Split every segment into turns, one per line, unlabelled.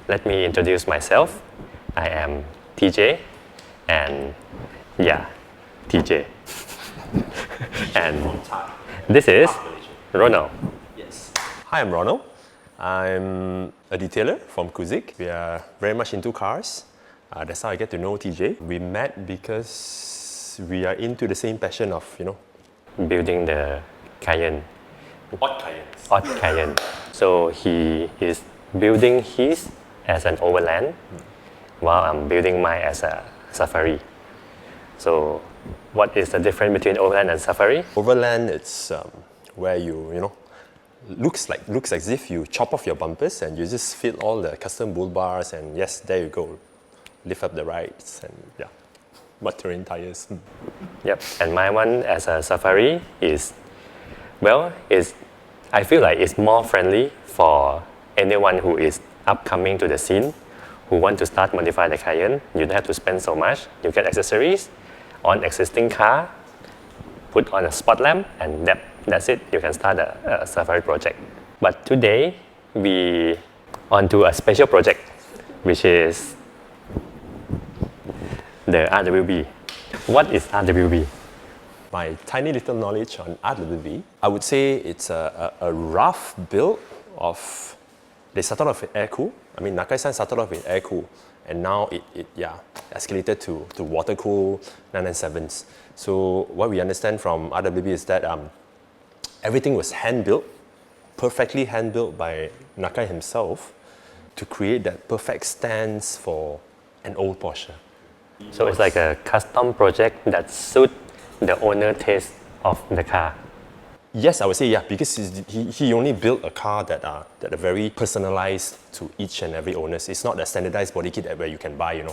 let me introduce myself. I am TJ, and yeah, TJ. And this is Ronald.
Yes. Hi, I'm Ronald. I'm a detailer from Kuzig. We are very much into cars. That's how I get to know TJ. We met because we are into the same passion of,
Building the Cayenne.
Hot
Cayenne. So he is building his as an overland, while I'm building mine as a safari. So what is the difference between overland and safari?
Overland, it's where looks as if you chop off your bumpers and you just fit all the custom bull bars, and yes, there you go. Lift up the rides and mud terrain tires.
Yep. And my one as a safari I feel like it's more friendly for anyone who is upcoming to the scene, who want to start modify the Cayenne. You don't have to spend so much. You get accessories on existing car, put on a spot lamp, and that's it. You can start a safari project. But today, we onto a special project, which is the RWB. What is RWB?
My tiny little knowledge on RWB, I would say it's a rough build of, they started off with air cool. I mean, Nakai-san started off with air cool, and now it escalated to water cool 997s. So what we understand from RWB is that everything was hand built, perfectly hand built by Nakai himself to create that perfect stance for an old Porsche.
So it's like a custom project that suits the owner taste of the car.
Yes, I would say because he only built a car that are very personalized to each and every owner. It's not a standardized body kit where you can buy,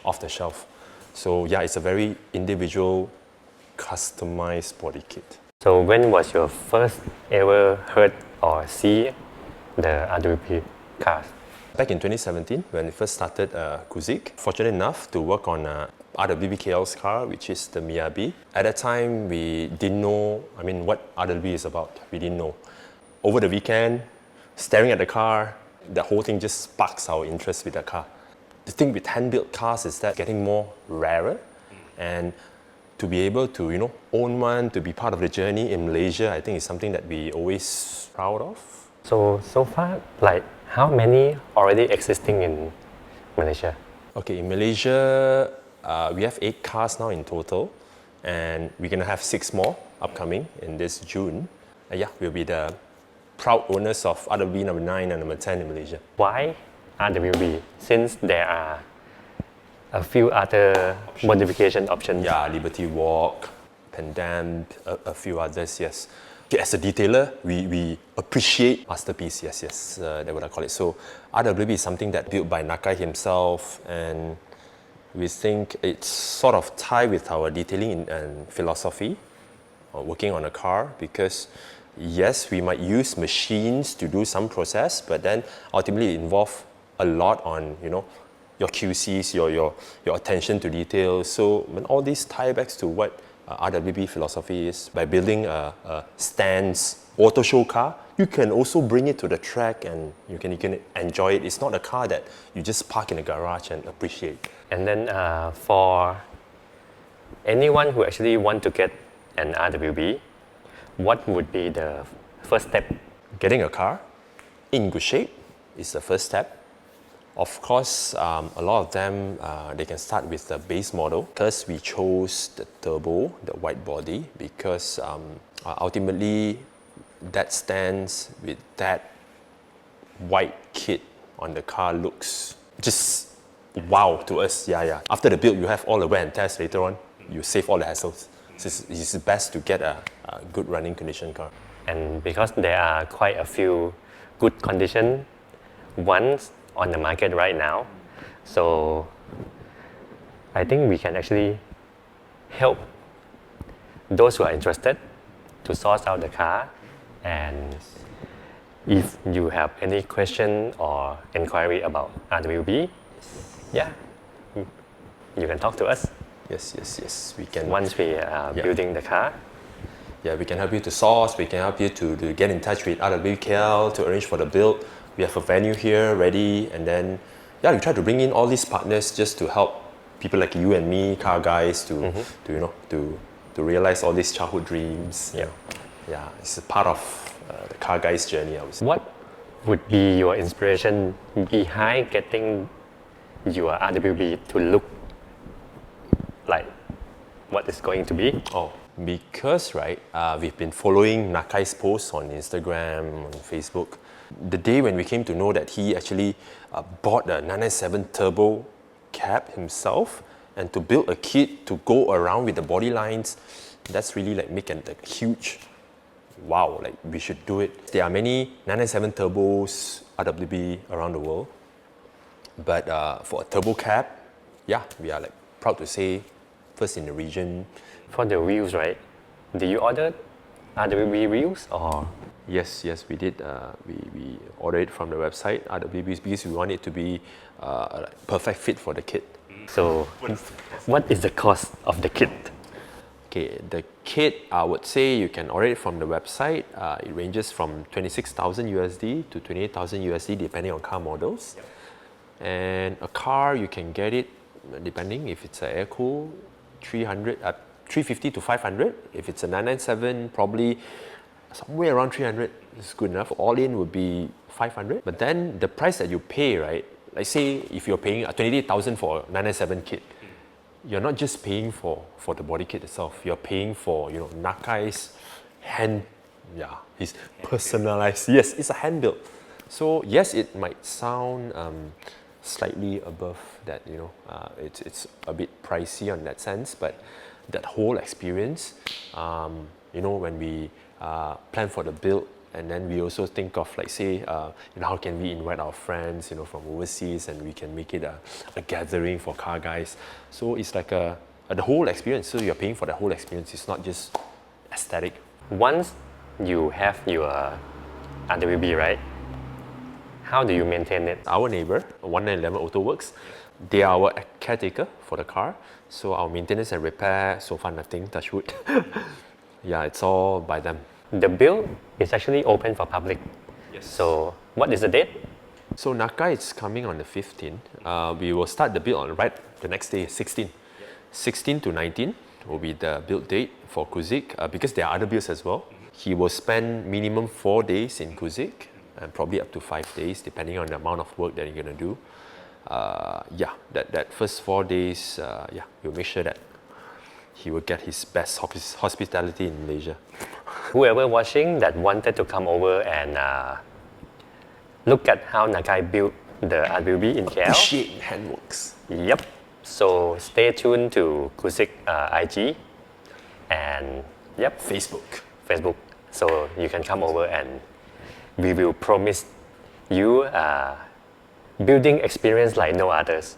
off the shelf. So it's a very individual, customized body kit.
So when was your first ever heard or see the RWB cars?
Back in 2017, when we first started Kuzig, fortunate enough to work on RWB KL's car, which is the Miyabi. At that time, we didn't know, what RWB is about. We didn't know. Over the weekend, staring at the car, the whole thing just sparks our interest with the car. The thing with hand-built cars is that getting more rarer, and to be able to, own one, to be part of the journey in Malaysia, I think is something that we always proud of.
So far, how many already existing in Malaysia?
Okay, in Malaysia, we have 8 cars now in total, and we're gonna have 6 more upcoming in this June. We'll be the proud owners of RWB number 9 and number 10 in Malaysia.
Why RWB? Since there are a few other modification options.
Liberty Walk, Pendant, a few others, yes. Okay, as a detailer, we appreciate masterpiece, yes, that's what I call it. So RWB is something that built by Nakai himself, and we think it's sort of tied with our detailing and philosophy, working on a car, because yes, we might use machines to do some process, but then ultimately it involves a lot on, your QCs, your attention to detail. So when all these tie backs to what RWB philosophy is, by building a stance auto show car, you can also bring it to the track and you can enjoy it. It's not a car that you just park in a garage and appreciate.
And then for anyone who actually want to get an RWB, what would be the first step?
Getting a car in good shape is the first step. Of course, a lot of them, they can start with the base model. Because we chose the turbo, the wide body, because ultimately that stance with that white kit on the car looks just wow to us. After the build, you have all the wear and tears later on. You save all the hassles. It's best to get a good running condition car.
And because there are quite a few good condition ones on the market right now, so I think we can actually help those who are interested to source out the car. And if you have any question or inquiry about RWB, you can talk to us.
Yes, we can.
Once we are building the car.
We can help you to source, we can help you to get in touch with RWB KL to arrange for the build. We have a venue here ready, and then yeah, we try to bring in all these partners just to help people like you and me, car guys, to realize all these childhood dreams.
Yeah.
Yeah, it's a part of the car guys journey, I would say.
What would be your inspiration behind getting your RWB to look like what it's going to be?
Oh, because we've been following Nakai's posts on Instagram, on Facebook. The day when we came to know that he actually bought a 997 turbo cab himself, and to build a kit to go around with the body lines, that's really like make a huge wow, like we should do it. There are many 997 turbos RWB around the world, but for a turbo cab, yeah, we are like proud to say first in the region.
For the wheels, right? Did you order RWB wheels or?
Yes, we did. We ordered it from the website RWB because we want it to be a perfect fit for the kit.
So, what is the cost of the kit?
Okay, the kit, I would say you can order it from the website. It ranges from 26,000 USD to 28,000 USD depending on car models. Yep. And a car, you can get it depending if it's an air-cooled 350 to 500. If it's a 997, probably somewhere around 300 is good enough. All in would be 500. But then the price that you pay, right? Like say if you're paying 28,000 for a 997 kit, you're not just paying for the body kit itself. You're paying for Nakai's his personalized. Yes, it's a hand built. So yes, it might sound slightly above that. It's a bit pricey on that sense, but that whole experience, when we plan for the build, and then we also think of like say, how can we invite our friends, from overseas, and we can make it a gathering for car guys. So it's like the whole experience. So you're paying for the whole experience. It's not just aesthetic.
Once you have your RWB, right? How do you maintain it?
Our neighbor, 1911 Auto Works, they are our caretaker for the car. So our maintenance and repair, so far nothing, touch wood. Yeah, it's all by them.
The build is actually open for public.
Yes.
So what is the date?
So Nakai is coming on the 15th. We will start the build on the next day, 16. 16 to 19 will be the build date for Kuzig because there are other builds as well. He will spend minimum 4 days in Kuzig and probably up to 5 days depending on the amount of work that you're going to do. That first 4 days, we'll make sure that he will get his best hospitality in Malaysia.
Whoever watching that wanted to come over and look at how Nakai built the RWB in KL.
Appreciate handworks.
Yep. So stay tuned to Kuzig IG and Facebook. So you can come over and we will promise you building experience like no others.